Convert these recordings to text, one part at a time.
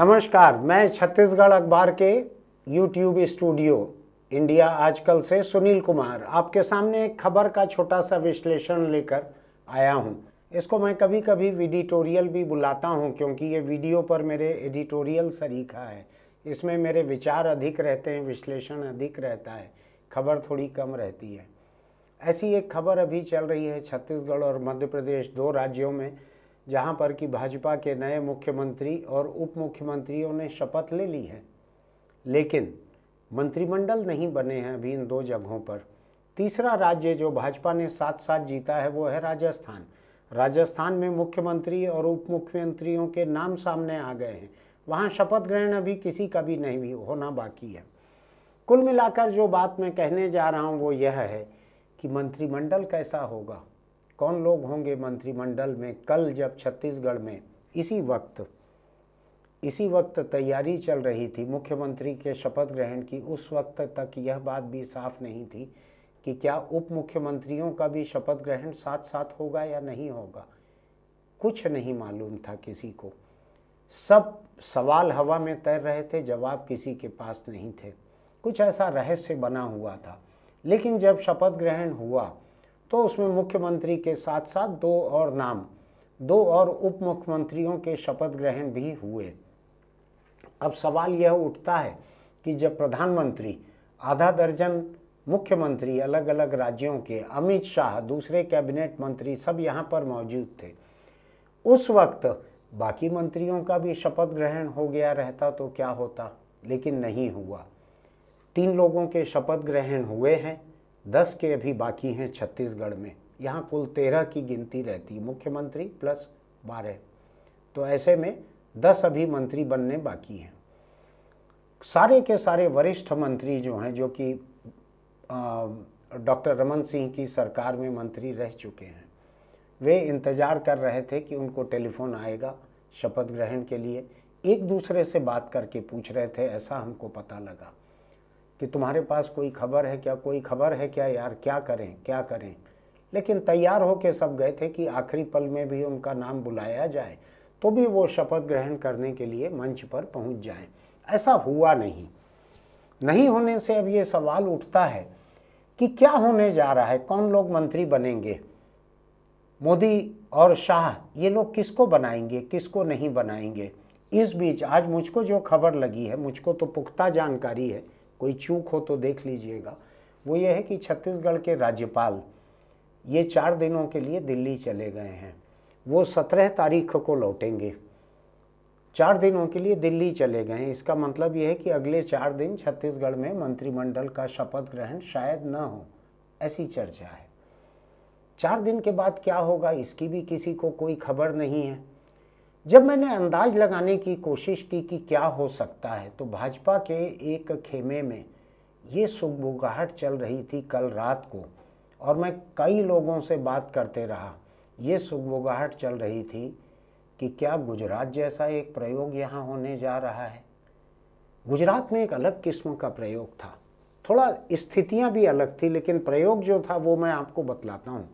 नमस्कार, मैं छत्तीसगढ़ अखबार के यूट्यूब स्टूडियो इंडिया आजकल से सुनील कुमार आपके सामने एक खबर का छोटा सा विश्लेषण लेकर आया हूं। इसको मैं कभी कभी एडिटोरियल भी बुलाता हूं क्योंकि ये वीडियो पर मेरे एडिटोरियल सरीखा है। इसमें मेरे विचार अधिक रहते हैं, विश्लेषण अधिक रहता है, खबर थोड़ी कम रहती है। ऐसी एक खबर अभी चल रही है छत्तीसगढ़ और मध्य प्रदेश, दो राज्यों में, जहां पर कि भाजपा के नए मुख्यमंत्री और उप मुख्यमंत्रियों ने शपथ ले ली है, लेकिन मंत्रिमंडल नहीं बने हैं अभी इन दो जगहों पर। तीसरा राज्य जो भाजपा ने साथ साथ जीता है वो है राजस्थान। राजस्थान में मुख्यमंत्री और उप मुख्यमंत्रियों के नाम सामने आ गए हैं। वहां शपथ ग्रहण अभी किसी का भी नहीं होना बाकी है। कुल मिलाकर जो बात मैं कहने जा रहा हूं वो यह है कि मंत्रिमंडल कैसा होगा, कौन लोग होंगे मंत्रिमंडल में। कल जब छत्तीसगढ़ में इसी वक्त तैयारी चल रही थी मुख्यमंत्री के शपथ ग्रहण की, उस वक्त तक यह बात भी साफ नहीं थी कि क्या उप मुख्यमंत्रियों का भी शपथ ग्रहण साथ साथ होगा या नहीं होगा। कुछ नहीं मालूम था किसी को। सब सवाल हवा में तैर रहे थे, जवाब किसी के पास नहीं थे। कुछ ऐसा रहस्य बना हुआ था। लेकिन जब शपथ ग्रहण हुआ तो उसमें मुख्यमंत्री के साथ साथ दो और उप मुख्यमंत्रियों के शपथ ग्रहण भी हुए। अब सवाल यह उठता है कि जब प्रधानमंत्री, आधा दर्जन मुख्यमंत्री अलग अलग राज्यों के, अमित शाह, दूसरे कैबिनेट मंत्री सब यहाँ पर मौजूद थे, उस वक्त बाकी मंत्रियों का भी शपथ ग्रहण हो गया रहता तो क्या होता। लेकिन नहीं हुआ। 3 लोगों के शपथ ग्रहण हुए हैं, 10 के अभी बाकी हैं छत्तीसगढ़ में। यहाँ कुल 13 की गिनती रहती, मुख्यमंत्री प्लस 12, तो ऐसे में 10 अभी मंत्री बनने बाकी हैं। सारे के सारे वरिष्ठ मंत्री जो हैं, जो कि डॉक्टर रमन सिंह की सरकार में मंत्री रह चुके हैं, वे इंतजार कर रहे थे कि उनको टेलीफोन आएगा शपथ ग्रहण के लिए। एक दूसरे से बात करके पूछ रहे थे, ऐसा हमको पता लगा, कि तुम्हारे पास कोई खबर है क्या, कोई खबर है क्या यार, क्या करें क्या करें। लेकिन तैयार होके सब गए थे कि आखिरी पल में भी उनका नाम बुलाया जाए तो भी वो शपथ ग्रहण करने के लिए मंच पर पहुंच जाएं। ऐसा हुआ नहीं होने से अब ये सवाल उठता है कि क्या होने जा रहा है, कौन लोग मंत्री बनेंगे। मोदी और शाह ये लोग किसको बनाएंगे, किसको नहीं बनाएंगे। इस बीच आज मुझको जो खबर लगी है, मुझको तो पुख्ता जानकारी है, कोई चूक हो तो देख लीजिएगा, वो ये है कि छत्तीसगढ़ के राज्यपाल ये 4 दिनों के लिए दिल्ली चले गए हैं। वो 17 तारीख को लौटेंगे। 4 दिनों के लिए दिल्ली चले गए हैं। इसका मतलब ये है कि अगले 4 दिन छत्तीसगढ़ में मंत्रिमंडल का शपथ ग्रहण शायद न हो, ऐसी चर्चा है। 4 दिन के बाद क्या होगा इसकी भी किसी को कोई खबर नहीं है। जब मैंने अंदाज लगाने की कोशिश की कि क्या हो सकता है, तो भाजपा के एक खेमे में ये सुगबुगाहट चल रही थी कल रात को, और मैं कई लोगों से बात करते रहा। ये सुगबुगाहट चल रही थी कि क्या गुजरात जैसा एक प्रयोग यहाँ होने जा रहा है। गुजरात में एक अलग किस्म का प्रयोग था, थोड़ा स्थितियाँ भी अलग थी, लेकिन प्रयोग जो था वो मैं आपको बतलाता हूँ।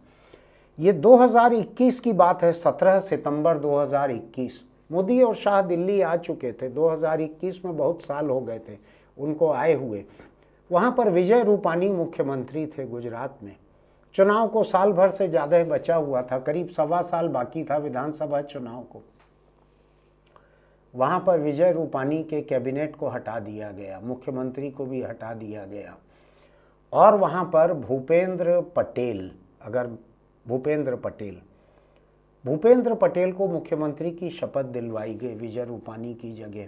ये 2021 की बात है, 17 सितंबर 2021। मोदी और शाह दिल्ली आ चुके थे। 2021 में बहुत साल हो गए थे उनको आए हुए। वहाँ पर विजय रूपानी मुख्यमंत्री थे गुजरात में। चुनाव को साल भर से ज़्यादा बचा हुआ था, करीब 1.25 साल बाकी था विधानसभा चुनाव को। वहाँ पर विजय रूपानी के कैबिनेट को हटा दिया गया, मुख्यमंत्री को भी हटा दिया गया, और वहाँ पर भूपेंद्र पटेल को मुख्यमंत्री की शपथ दिलवाई गई विजय रूपानी की जगह।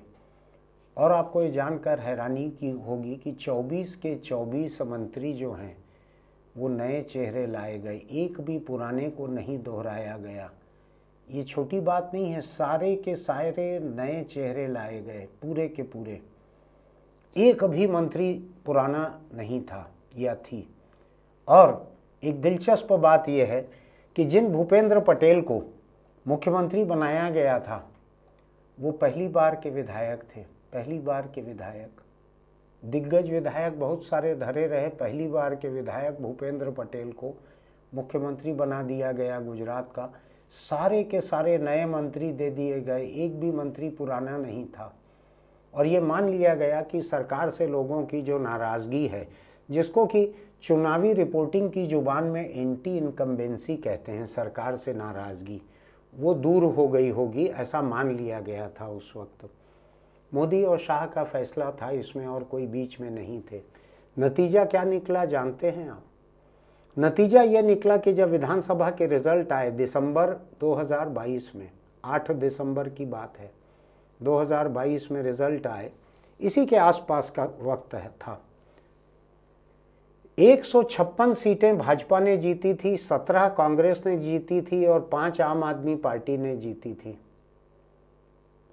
और आपको ये जानकर हैरानी की होगी कि 24 के 24 मंत्री जो हैं वो नए चेहरे लाए गए, एक भी पुराने को नहीं दोहराया गया। ये छोटी बात नहीं है, सारे के सारे नए चेहरे लाए गए, पूरे के पूरे। एक भी मंत्री पुराना नहीं था या थी। और एक दिलचस्प बात यह है कि जिन भूपेंद्र पटेल को मुख्यमंत्री बनाया गया था वो पहली बार के विधायक थे, पहली बार के विधायक। दिग्गज विधायक बहुत सारे धरे रहे, पहली बार के विधायक भूपेंद्र पटेल को मुख्यमंत्री बना दिया गया गुजरात का। सारे के सारे नए मंत्री दे दिए गए, एक भी मंत्री पुराना नहीं था। और ये मान लिया गया कि सरकार से लोगों की जो नाराज़गी है, जिसको कि चुनावी रिपोर्टिंग की जुबान में एंटी इनकम्बेंसी कहते हैं, सरकार से नाराज़गी, वो दूर हो गई होगी, ऐसा मान लिया गया था उस वक्त। मोदी और शाह का फैसला था, इसमें और कोई बीच में नहीं थे। नतीजा क्या निकला जानते हैं आप? नतीजा ये निकला कि जब विधानसभा के रिजल्ट आए दिसंबर 2022 में, 8 दिसंबर की बात है, 2022 में रिजल्ट आए, इसी के आसपास का वक्त था। 156 सीटें भाजपा ने जीती थी, 17 कांग्रेस ने जीती थी और 5 आम आदमी पार्टी ने जीती थी।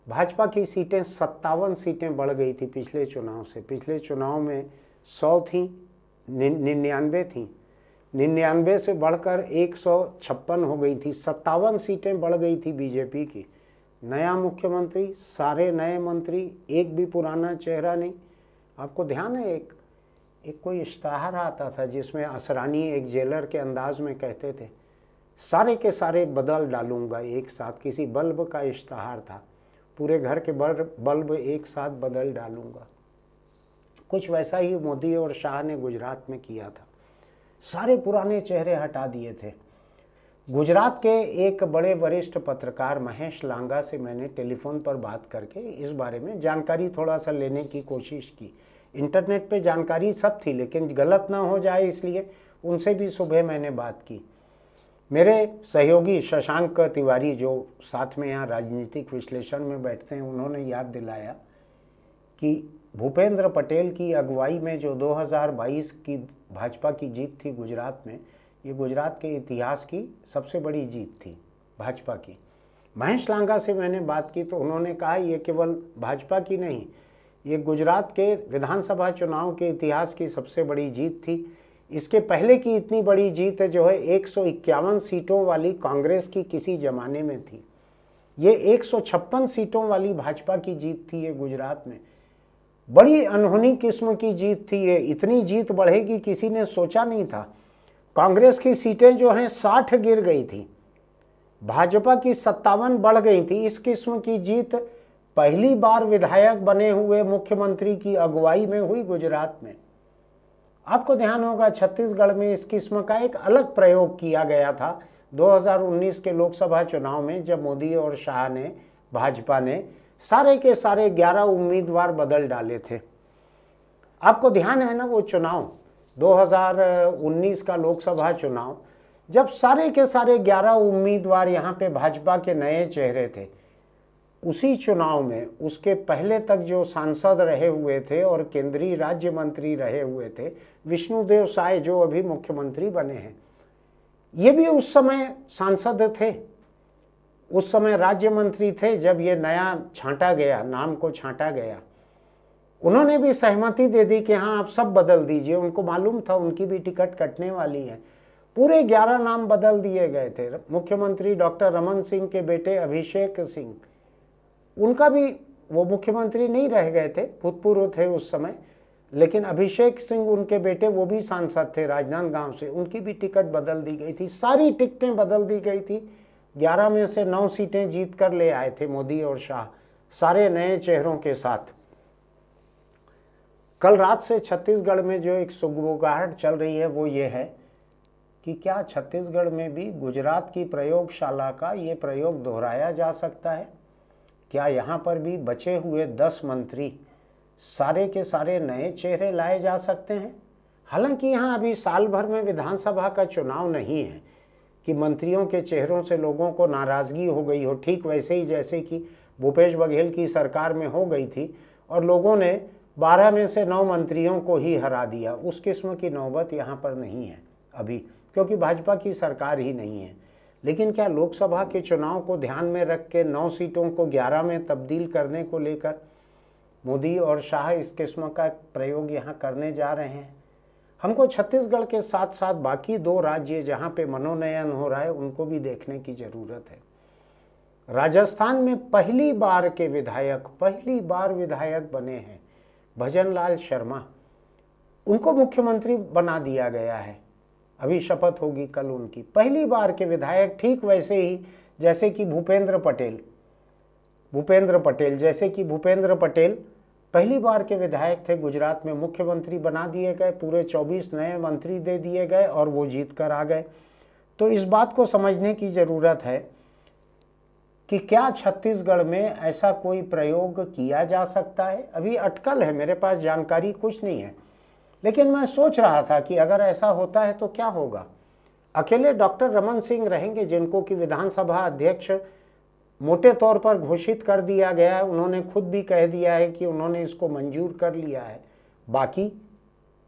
भाजपा की सीटें 57 सीटें बढ़ गई थी पिछले चुनाव से। पिछले चुनाव में 100 थी, 99 थी, 99 से बढ़कर 156 हो गई थी, 57 सीटें बढ़ गई थी बीजेपी की। नया मुख्यमंत्री, सारे नए मंत्री, एक भी पुराना चेहरा नहीं। आपको ध्यान है एक कोई इश्तहार आता था जिसमें असरानी एक जेलर के अंदाज में कहते थे, सारे के सारे बदल डालूंगा एक साथ। किसी बल्ब का इश्तहार था, पूरे घर के बल्ब एक साथ बदल डालूंगा। कुछ वैसा ही मोदी और शाह ने गुजरात में किया था, सारे पुराने चेहरे हटा दिए थे। गुजरात के एक बड़े वरिष्ठ पत्रकार महेश लांगा से मैंने टेलीफोन पर बात करके इस बारे में जानकारी थोड़ा सा लेने की कोशिश की। इंटरनेट पे जानकारी सब थी, लेकिन गलत ना हो जाए इसलिए उनसे भी सुबह मैंने बात की। मेरे सहयोगी शशांक तिवारी जो साथ में यहाँ राजनीतिक विश्लेषण में बैठते हैं, उन्होंने याद दिलाया कि भूपेंद्र पटेल की अगुवाई में जो 2022 की भाजपा की जीत थी गुजरात में, ये गुजरात के इतिहास की सबसे बड़ी जीत थी भाजपा की। महेश लांगा से मैंने बात की तो उन्होंने कहा ये केवल भाजपा की नहीं, ये गुजरात के विधानसभा चुनाव के इतिहास की सबसे बड़ी जीत थी। इसके पहले की इतनी बड़ी जीत जो है 151 सीटों वाली कांग्रेस की किसी जमाने में थी, ये 156 सीटों वाली भाजपा की जीत थी। ये गुजरात में बड़ी अनहोनी किस्म की जीत थी। ये इतनी जीत बढ़ेगी किसी ने सोचा नहीं था। कांग्रेस की सीटें जो हैं 60 गिर गई थी, भाजपा की 57 बढ़ गई थी। इस किस्म की जीत पहली बार विधायक बने हुए मुख्यमंत्री की अगुवाई में हुई गुजरात में। आपको ध्यान होगा छत्तीसगढ़ में इस किस्म का एक अलग प्रयोग किया गया था 2019 के लोकसभा चुनाव में, जब मोदी और शाह ने, भाजपा ने सारे के सारे 11 उम्मीदवार बदल डाले थे। आपको ध्यान है ना वो चुनाव 2019 का लोकसभा चुनाव, जब सारे के सारे 11 उम्मीदवार यहाँ पे भाजपा के नए चेहरे थे। उसी चुनाव में उसके पहले तक जो सांसद रहे हुए थे और केंद्रीय राज्य मंत्री रहे हुए थे विष्णुदेव साय, जो अभी मुख्यमंत्री बने हैं, ये भी उस समय सांसद थे, उस समय राज्य मंत्री थे जब ये नया छांटा गया, नाम को छांटा गया। उन्होंने भी सहमति दे दी कि हाँ आप सब बदल दीजिए। उनको मालूम था उनकी भी टिकट कटने वाली है। पूरे 11 नाम बदल दिए गए थे। मुख्यमंत्री डॉक्टर रमन सिंह के बेटे अभिषेक सिंह, उनका भी, वो मुख्यमंत्री नहीं रह गए थे, भूतपूर्व थे उस समय, लेकिन अभिषेक सिंह उनके बेटे वो भी सांसद थे राजनांदगांव से, उनकी भी टिकट बदल दी गई थी। सारी टिकटें बदल दी गई थी। 11 में से 9 सीटें जीत कर ले आए थे मोदी और शाह, सारे नए चेहरों के साथ। कल रात से छत्तीसगढ़ में जो एक सुगबुगाहट चल रही है वो ये है कि क्या छत्तीसगढ़ में भी गुजरात की प्रयोगशाला का ये प्रयोग दोहराया जा सकता है? क्या यहाँ पर भी बचे हुए 10 मंत्री सारे के सारे नए चेहरे लाए जा सकते हैं? हालांकि यहाँ अभी साल भर में विधानसभा का चुनाव नहीं है कि मंत्रियों के चेहरों से लोगों को नाराज़गी हो गई हो, ठीक वैसे ही जैसे कि भूपेश बघेल की सरकार में हो गई थी और लोगों ने 12 में से 9 मंत्रियों को ही हरा दिया। उस किस्म की नौबत यहाँ पर नहीं है अभी, क्योंकि भाजपा की सरकार ही नहीं है। लेकिन क्या लोकसभा के चुनाव को ध्यान में रख के 9 सीटों को 11 में तब्दील करने को लेकर मोदी और शाह इस किस्म का प्रयोग यहाँ करने जा रहे हैं? हमको छत्तीसगढ़ के साथ साथ बाकी 2 राज्य जहाँ पे मनोनयन हो रहा है उनको भी देखने की ज़रूरत है। राजस्थान में पहली बार विधायक बने हैं भजनलाल शर्मा, उनको मुख्यमंत्री बना दिया गया है। अभी शपथ होगी कल उनकी। पहली बार के विधायक, ठीक वैसे ही जैसे कि भूपेंद्र पटेल पहली बार के विधायक थे, गुजरात में मुख्यमंत्री बना दिए गए, पूरे 24 नए मंत्री दे दिए गए और वो जीत कर आ गए। तो इस बात को समझने की ज़रूरत है कि क्या छत्तीसगढ़ में ऐसा कोई प्रयोग किया जा सकता है। अभी अटकल है, मेरे पास जानकारी कुछ नहीं है, लेकिन मैं सोच रहा था कि अगर ऐसा होता है तो क्या होगा। अकेले डॉक्टर रमन सिंह रहेंगे, जिनको कि विधानसभा अध्यक्ष मोटे तौर पर घोषित कर दिया गया है, उन्होंने खुद भी कह दिया है कि उन्होंने इसको मंजूर कर लिया है।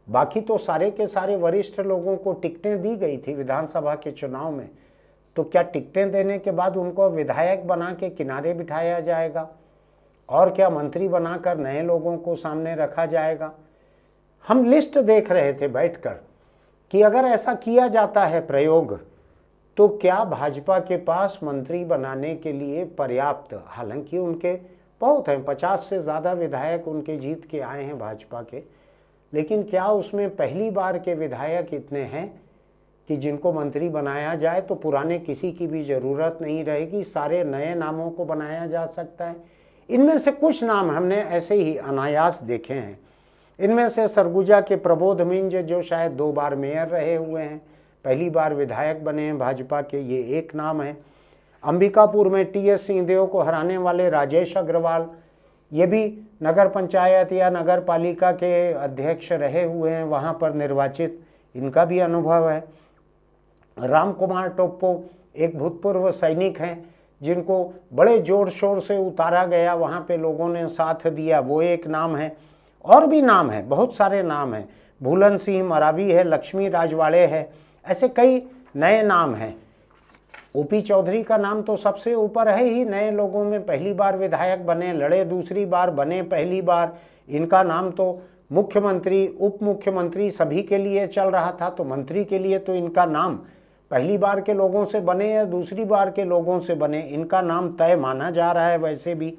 बाकी तो सारे के सारे वरिष्ठ लोगों को टिकटें दी गई थी विधानसभा के चुनाव में, तो क्या टिकटें देने के बाद उनको विधायक बना के किनारे बिठाया जाएगा और क्या मंत्री बनाकर नए लोगों को सामने रखा जाएगा। हम लिस्ट देख रहे थे बैठकर कि अगर ऐसा किया जाता है प्रयोग, तो क्या भाजपा के पास मंत्री बनाने के लिए पर्याप्त, हालांकि उनके बहुत हैं, 50 से ज़्यादा विधायक उनके जीत के आए हैं भाजपा के, लेकिन क्या उसमें पहली बार के विधायक इतने हैं कि जिनको मंत्री बनाया जाए तो पुराने किसी की भी ज़रूरत नहीं रहेगी, सारे नए नामों को बनाया जा सकता है। इनमें से कुछ नाम हमने ऐसे ही अनायास देखे हैं। इनमें से सरगुजा के प्रबोध मिंज, जो शायद 2 बार मेयर रहे हुए हैं, पहली बार विधायक बने हैं भाजपा के, ये एक नाम है। अंबिकापुर में टीएस सिंहदेव को हराने वाले राजेश अग्रवाल, ये भी नगर पंचायत या नगर पालिका के अध्यक्ष रहे हुए हैं, वहाँ पर निर्वाचित, इनका भी अनुभव है। राम कुमार टोप्पो एक भूतपूर्व सैनिक हैं, जिनको बड़े जोर शोर से उतारा गया, वहाँ पे लोगों ने साथ दिया, वो एक नाम है। और भी नाम है, बहुत सारे नाम हैं, भूलन सिंह मरावी है, लक्ष्मी राजवाड़े है, ऐसे कई नए नाम हैं। ओपी चौधरी का नाम तो सबसे ऊपर है ही, नए लोगों में पहली बार विधायक बने, लड़े दूसरी बार, बने पहली बार। इनका नाम तो मुख्यमंत्री, उप मुख्यमंत्री सभी के लिए चल रहा था, तो मंत्री के लिए तो इनका नाम पहली बार के लोगों से बने या दूसरी बार के लोगों से बने, इनका नाम तय माना जा रहा है। वैसे भी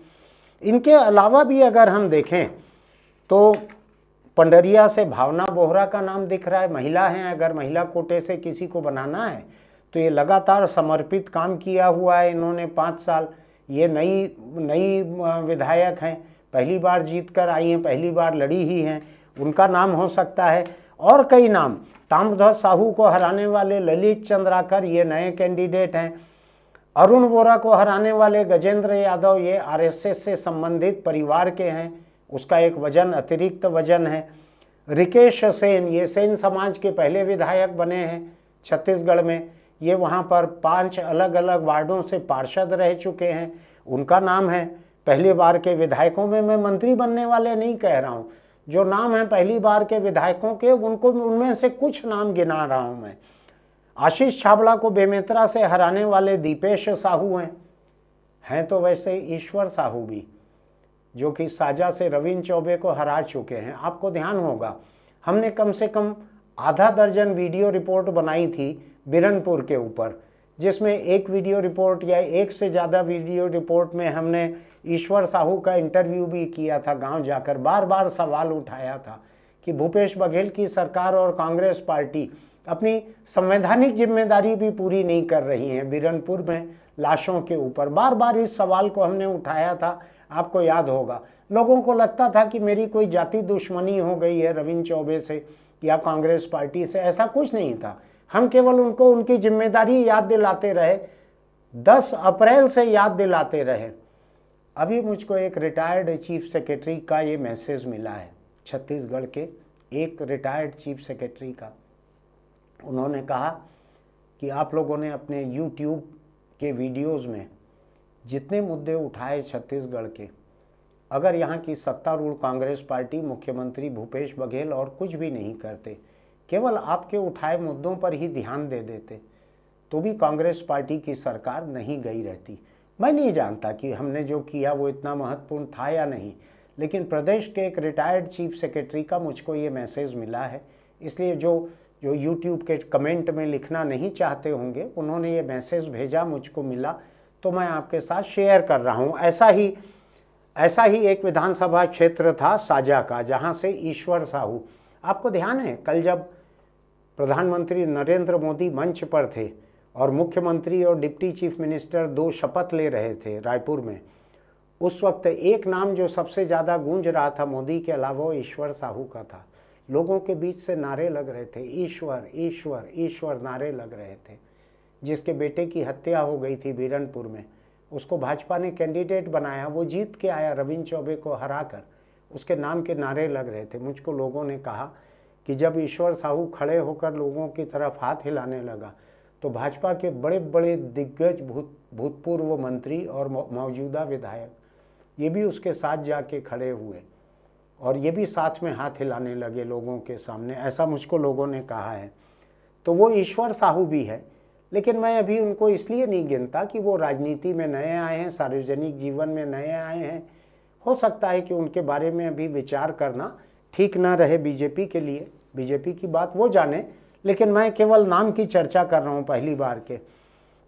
इनके अलावा भी अगर हम देखें तो पंडरिया से भावना बोहरा का नाम दिख रहा है, महिला हैं, अगर महिला कोटे से किसी को बनाना है तो ये लगातार समर्पित काम किया हुआ है इन्होंने 5 साल। ये नई विधायक हैं, पहली बार जीत कर आई हैं, पहली बार लड़ी ही हैं, उनका नाम हो सकता है। और कई नाम, ताम्रध्वज साहू को हराने वाले ललित चंद्राकर, ये नए कैंडिडेट हैं। अरुण वोरा को हराने वाले गजेंद्र यादव, ये आरएसएस से संबंधित परिवार के हैं, उसका एक वजन, अतिरिक्त वजन है। रिकेश सेन, ये सेन समाज के पहले विधायक बने हैं छत्तीसगढ़ में, ये वहाँ पर 5 अलग अलग वार्डों से पार्षद रह चुके हैं, उनका नाम है। पहली बार के विधायकों में मैं मंत्री बनने वाले नहीं कह रहा हूँ, जो नाम है पहली बार के विधायकों के, उनको उनमें से कुछ नाम गिना रहा हूँ मैं। आशीष छाबड़ा को बेमेतरा से हराने वाले दीपेश साहू हैं तो वैसे ईश्वर साहू भी, जो कि साजा से रविंद्र चौबे को हरा चुके हैं। आपको ध्यान होगा, हमने कम से कम आधा दर्जन वीडियो रिपोर्ट बनाई थी बिरनपुर के ऊपर, जिसमें एक वीडियो रिपोर्ट या एक से ज़्यादा वीडियो रिपोर्ट में हमने ईश्वर साहू का इंटरव्यू भी किया था, गांव जाकर बार बार सवाल उठाया था कि भूपेश बघेल की सरकार और कांग्रेस पार्टी अपनी संवैधानिक जिम्मेदारी भी पूरी नहीं कर रही हैं। बिरनपुर में लाशों के ऊपर बार बार इस सवाल को हमने उठाया था, आपको याद होगा। लोगों को लगता था कि मेरी कोई जाति दुश्मनी हो गई है रविंद्र चौबे से या कांग्रेस पार्टी से, ऐसा कुछ नहीं था। हम केवल उनको उनकी जिम्मेदारी याद दिलाते रहे, 10 अप्रैल से याद दिलाते रहे। अभी मुझको एक रिटायर्ड चीफ सेक्रेटरी का ये मैसेज मिला है, छत्तीसगढ़ के एक रिटायर्ड चीफ सेक्रेटरी का। उन्होंने कहा कि आप लोगों ने अपने YouTube के वीडियोज़ में जितने मुद्दे उठाए छत्तीसगढ़ के, अगर यहाँ की सत्तारूढ़ कांग्रेस पार्टी, मुख्यमंत्री भूपेश बघेल और कुछ भी नहीं करते, केवल आपके उठाए मुद्दों पर ही ध्यान दे देते, तो भी कांग्रेस पार्टी की सरकार नहीं गई रहती। मैं नहीं जानता कि हमने जो किया वो इतना महत्वपूर्ण था या नहीं, लेकिन प्रदेश के एक रिटायर्ड चीफ सेक्रेटरी का मुझको ये मैसेज मिला है। इसलिए जो YouTube के कमेंट में लिखना नहीं चाहते होंगे, उन्होंने ये मैसेज भेजा, मुझको मिला, तो मैं आपके साथ शेयर कर रहा हूँ। ऐसा ही एक विधानसभा क्षेत्र था साजा का, जहाँ से ईश्वर साहू, आपको ध्यान है कल जब प्रधानमंत्री नरेंद्र मोदी मंच पर थे और मुख्यमंत्री और डिप्टी चीफ मिनिस्टर 2 शपथ ले रहे थे रायपुर में, उस वक्त एक नाम जो सबसे ज़्यादा गूंज रहा था मोदी के अलावा वो ईश्वर साहू का था। लोगों के बीच से नारे लग रहे थे, ईश्वर ईश्वर ईश्वर नारे लग रहे थे। जिसके बेटे की हत्या हो गई थी बीरनपुर में, उसको भाजपा ने कैंडिडेट बनाया, वो जीत के आया रविंद्र चौबे को हराकर, उसके नाम के नारे लग रहे थे। मुझको लोगों ने कहा कि जब ईश्वर साहू खड़े होकर लोगों की तरफ हाथ हिलाने लगा तो भाजपा के बड़े बड़े दिग्गज भूतपूर्व मंत्री और मौजूदा विधायक ये भी उसके साथ जाके खड़े हुए और ये भी साथ में हाथ हिलाने लगे लोगों के सामने, ऐसा मुझको लोगों ने कहा है। तो वो ईश्वर साहू भी है, लेकिन मैं अभी उनको इसलिए नहीं गिनता कि वो राजनीति में नए आए हैं, सार्वजनिक जीवन में नए आए हैं। हो सकता है कि उनके बारे में अभी विचार करना ठीक ना रहे बीजेपी के लिए, बीजेपी की बात वो जाने, लेकिन मैं केवल नाम की चर्चा कर रहा हूँ। पहली बार के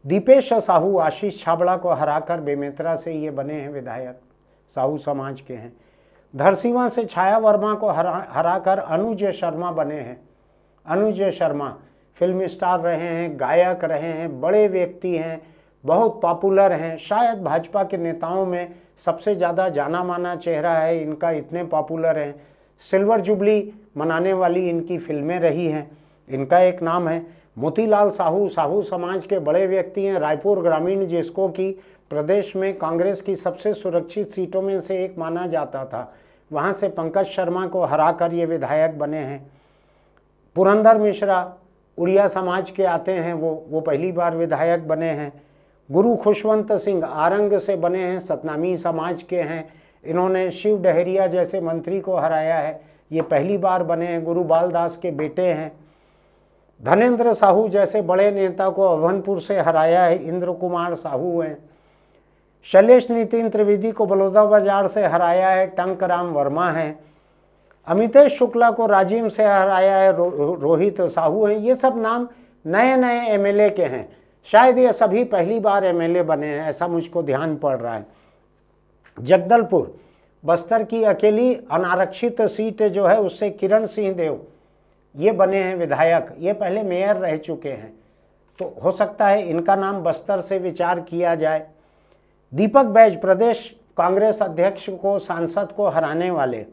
दीपेश साहू आशीष छाबड़ा को हराकर बेमेतरा से ये बने हैं विधायक, साहू समाज के हैं। धरसीवां से छाया वर्मा को हराकर अनुज शर्मा बने हैं। अनुज शर्मा फिल्म स्टार रहे हैं, गायक रहे हैं, बड़े व्यक्ति हैं, बहुत पॉपुलर हैं, शायद भाजपा के नेताओं में सबसे ज़्यादा जाना माना चेहरा है इनका, इतने पॉपुलर हैं। सिल्वर जुबली मनाने वाली इनकी फिल्में रही हैं, इनका एक नाम है। मोतीलाल साहू साहू समाज के बड़े व्यक्ति हैं, रायपुर ग्रामीण जिसको कि प्रदेश में कांग्रेस की सबसे सुरक्षित सीटों में से एक माना जाता था, वहाँ से पंकज शर्मा को हराकर ये विधायक बने हैं। पुरंदर मिश्रा उड़िया समाज के आते हैं, वो पहली बार विधायक बने हैं। गुरु खुशवंत सिंह आरंग से बने हैं, सतनामी समाज के हैं, इन्होंने शिव डहरिया जैसे मंत्री को हराया है, ये पहली बार बने हैं, गुरु बालदास के बेटे हैं। धनेंद्र साहू जैसे बड़े नेता को अभनपुर से हराया है, इंद्र कुमार साहू हैं। शैलेश नितिन त्रिवेदी को बलौदा बाजार से हराया है, टंकराम वर्मा हैं। अमितेश शुक्ला को राजिम से हराया है, रोहित साहू हैं। ये सब नाम नए नए एमएलए के हैं, शायद ये सभी पहली बार एमएलए बने हैं, ऐसा मुझको ध्यान पड़ रहा है। जगदलपुर बस्तर की अकेली अनारक्षित सीट जो है उससे किरण सिंह देव ये बने हैं विधायक, ये पहले मेयर रह चुके हैं, तो हो सकता है इनका नाम बस्तर से विचार किया जाए। दीपक बैज प्रदेश कांग्रेस अध्यक्ष को सांसद को हराने वाले,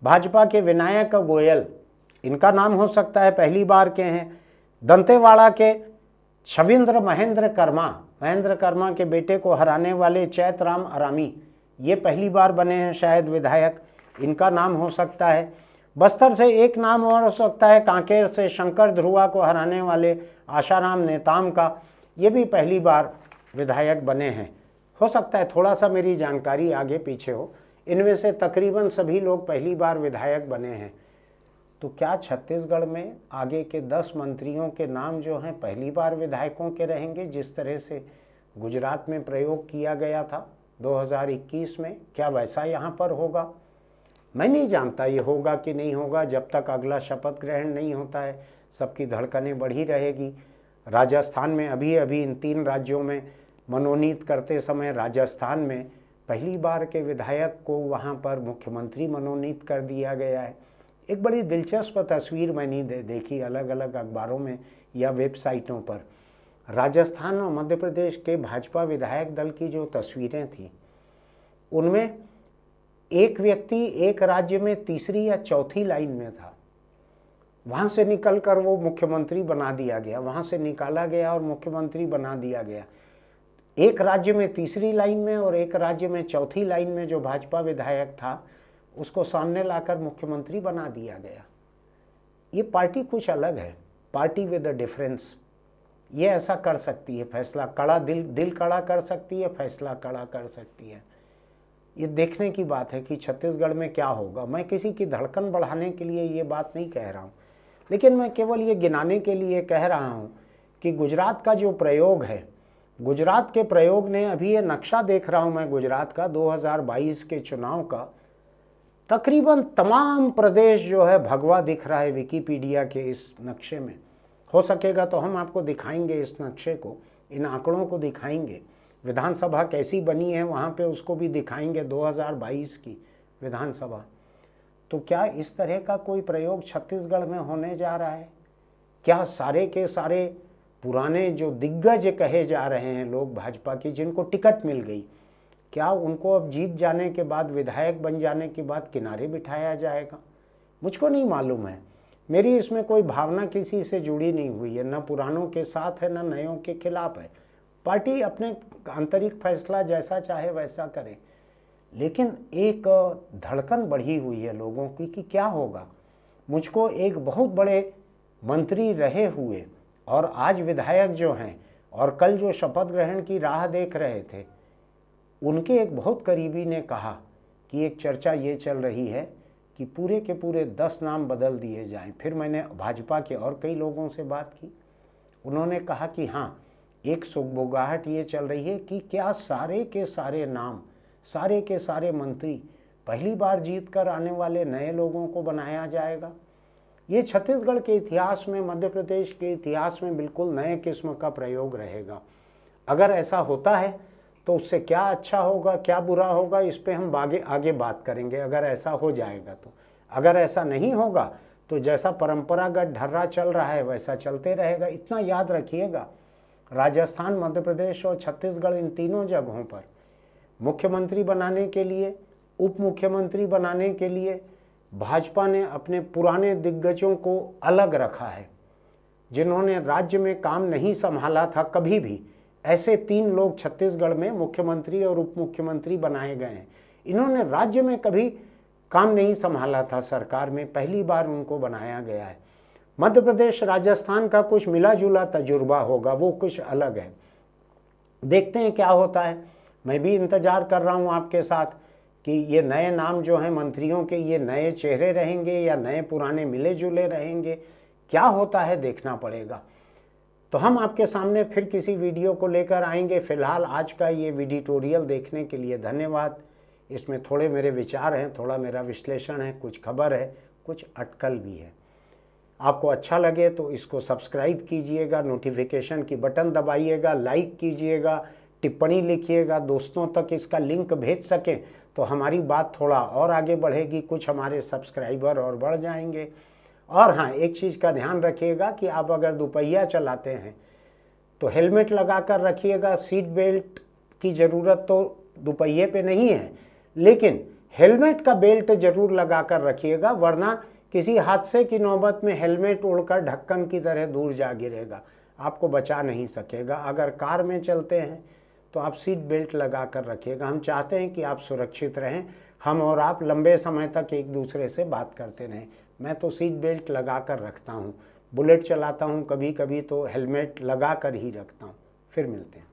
भाजपा के विनायक गोयल इनका नाम हो सकता है, पहली बार के हैं। दंतेवाड़ा के छविंद्र महेंद्र कर्मा के बेटे को हराने वाले चैतराम अरामी ये पहली बार बने हैं शायद विधायक, इनका नाम हो सकता है। बस्तर से एक नाम और हो सकता है, कांकेर से शंकर ध्रुवा को हराने वाले आशाराम नेताम का, ये भी पहली बार विधायक बने हैं। हो सकता है थोड़ा सा मेरी जानकारी आगे पीछे हो, इनमें से तकरीबन सभी लोग पहली बार विधायक बने हैं। तो क्या छत्तीसगढ़ में आगे के 10 मंत्रियों के नाम जो हैं पहली बार विधायकों के रहेंगे, जिस तरह से गुजरात में प्रयोग किया गया था 2021 में, क्या वैसा यहाँ पर होगा? मैं नहीं जानता ये होगा कि नहीं होगा, जब तक अगला शपथ ग्रहण नहीं होता है सबकी धड़कनें बढ़ी रहेगी। राजस्थान में अभी इन 3 राज्यों में मनोनीत करते समय राजस्थान में पहली बार के विधायक को वहाँ पर मुख्यमंत्री मनोनीत कर दिया गया है। एक बड़ी दिलचस्प तस्वीर मैंने देखी अलग अलग अखबारों में या वेबसाइटों पर, राजस्थान और मध्य प्रदेश के भाजपा विधायक दल की जो तस्वीरें थी उनमें एक व्यक्ति एक राज्य में तीसरी या चौथी लाइन में था, वहाँ से निकलकर वो मुख्यमंत्री बना दिया गया, वहाँ से निकाला गया और मुख्यमंत्री बना दिया गया। एक राज्य में तीसरी लाइन में और एक राज्य में चौथी लाइन में जो भाजपा विधायक था उसको सामने लाकर मुख्यमंत्री बना दिया गया। ये पार्टी कुछ अलग है, पार्टी विद अ डिफरेंस। ये ऐसा कर सकती है, फैसला कड़ा दिल कड़ा कर सकती है, फैसला कड़ा कर सकती है। ये देखने की बात है कि छत्तीसगढ़ में क्या होगा। मैं किसी की धड़कन बढ़ाने के लिए ये बात नहीं कह रहा हूँ, लेकिन मैं केवल ये गिनाने के लिए कह रहा हूँ कि गुजरात का जो प्रयोग है, गुजरात के प्रयोग ने, अभी ये नक्शा देख रहा हूँ मैं गुजरात का 2022 के चुनाव का, तकरीबन तमाम प्रदेश जो है भगवा दिख रहा है विकिपीडिया के इस नक्शे में। हो सकेगा तो हम आपको दिखाएंगे इस नक्शे को, इन आंकड़ों को दिखाएंगे, विधानसभा कैसी बनी है वहाँ पे उसको भी दिखाएंगे 2022 की विधानसभा। तो क्या इस तरह का कोई प्रयोग छत्तीसगढ़ में होने जा रहा है? क्या सारे के सारे पुराने जो दिग्गज कहे जा रहे हैं लोग भाजपा की, जिनको टिकट मिल गई, क्या उनको अब जीत जाने के बाद, विधायक बन जाने के बाद किनारे बिठाया जाएगा? मुझको नहीं मालूम है। मेरी इसमें कोई भावना किसी से जुड़ी नहीं हुई है, न पुरानों के साथ है न नयों के खिलाफ है। पार्टी अपने आंतरिक फैसला जैसा चाहे वैसा करे, लेकिन एक धड़कन बढ़ी हुई है लोगों की कि क्या होगा। मुझको एक बहुत बड़े मंत्री रहे हुए और आज विधायक जो हैं और कल जो शपथ ग्रहण की राह देख रहे थे, उनके एक बहुत करीबी ने कहा कि एक चर्चा ये चल रही है कि पूरे के पूरे 10 नाम बदल दिए जाएं। फिर मैंने भाजपा के और कई लोगों से बात की, उन्होंने कहा कि हाँ, एक सुगबुगाहट ये चल रही है कि क्या सारे के सारे नाम, सारे के सारे मंत्री पहली बार जीत कर आने वाले नए लोगों को बनाया जाएगा। ये छत्तीसगढ़ के इतिहास में, मध्य प्रदेश के इतिहास में बिल्कुल नए किस्म का प्रयोग रहेगा। अगर ऐसा होता है तो उससे क्या अच्छा होगा, क्या बुरा होगा, इस पे हम आगे बात करेंगे, अगर ऐसा हो जाएगा तो। अगर ऐसा नहीं होगा तो जैसा परंपरागत ढर्रा चल रहा है वैसा चलते रहेगा। इतना याद रखिएगा, राजस्थान, मध्य प्रदेश और छत्तीसगढ़, इन तीनों जगहों पर मुख्यमंत्री बनाने के लिए, उप मुख्यमंत्री बनाने के लिए भाजपा ने अपने पुराने दिग्गजों को अलग रखा है। जिन्होंने राज्य में काम नहीं संभाला था कभी भी, ऐसे 3 लोग छत्तीसगढ़ में मुख्यमंत्री और उप मुख्यमंत्री बनाए गए हैं। इन्होंने राज्य में कभी काम नहीं संभाला था, सरकार में पहली बार उनको बनाया गया है। मध्य प्रदेश, राजस्थान का कुछ मिला जुला तजुर्बा होगा, वो कुछ अलग है। देखते हैं क्या होता है। मैं भी इंतजार कर रहा हूँ आपके साथ कि ये नए नाम जो हैं मंत्रियों के, ये नए चेहरे रहेंगे या नए पुराने मिले जुले रहेंगे, क्या होता है देखना पड़ेगा। तो हम आपके सामने फिर किसी वीडियो को लेकर आएंगे। फिलहाल आज का ये वीडियोटोरियल देखने के लिए धन्यवाद। इसमें थोड़े मेरे विचार हैं, थोड़ा मेरा विश्लेषण है, कुछ खबर है, कुछ अटकल भी है। आपको अच्छा लगे तो इसको सब्सक्राइब कीजिएगा, नोटिफिकेशन की बटन दबाइएगा, लाइक कीजिएगा, टिप्पणी लिखिएगा, दोस्तों तक इसका लिंक भेज सकें तो हमारी बात थोड़ा और आगे बढ़ेगी, कुछ हमारे सब्सक्राइबर और बढ़ जाएंगे। और हाँ, एक चीज़ का ध्यान रखिएगा कि आप अगर दोपहिया चलाते हैं तो हेलमेट लगा कर रखिएगा। सीट बेल्ट की ज़रूरत तो दोपहिए पे नहीं है, लेकिन हेलमेट का बेल्ट जरूर लगा कर रखिएगा, वरना किसी हादसे की नौबत में हेलमेट उड़कर ढक्कन की तरह दूर जा गिरेगा, आपको बचा नहीं सकेगा। अगर कार में चलते हैं तो आप सीट बेल्ट लगा कर रखिएगा। हम चाहते हैं कि आप सुरक्षित रहें, हम और आप लंबे समय तक एक दूसरे से बात करते रहें। मैं तो सीट बेल्ट लगा कर रखता हूँ, बुलेट चलाता हूँ कभी कभी तो हेलमेट लगा कर ही रखता हूँ। फिर मिलते हैं।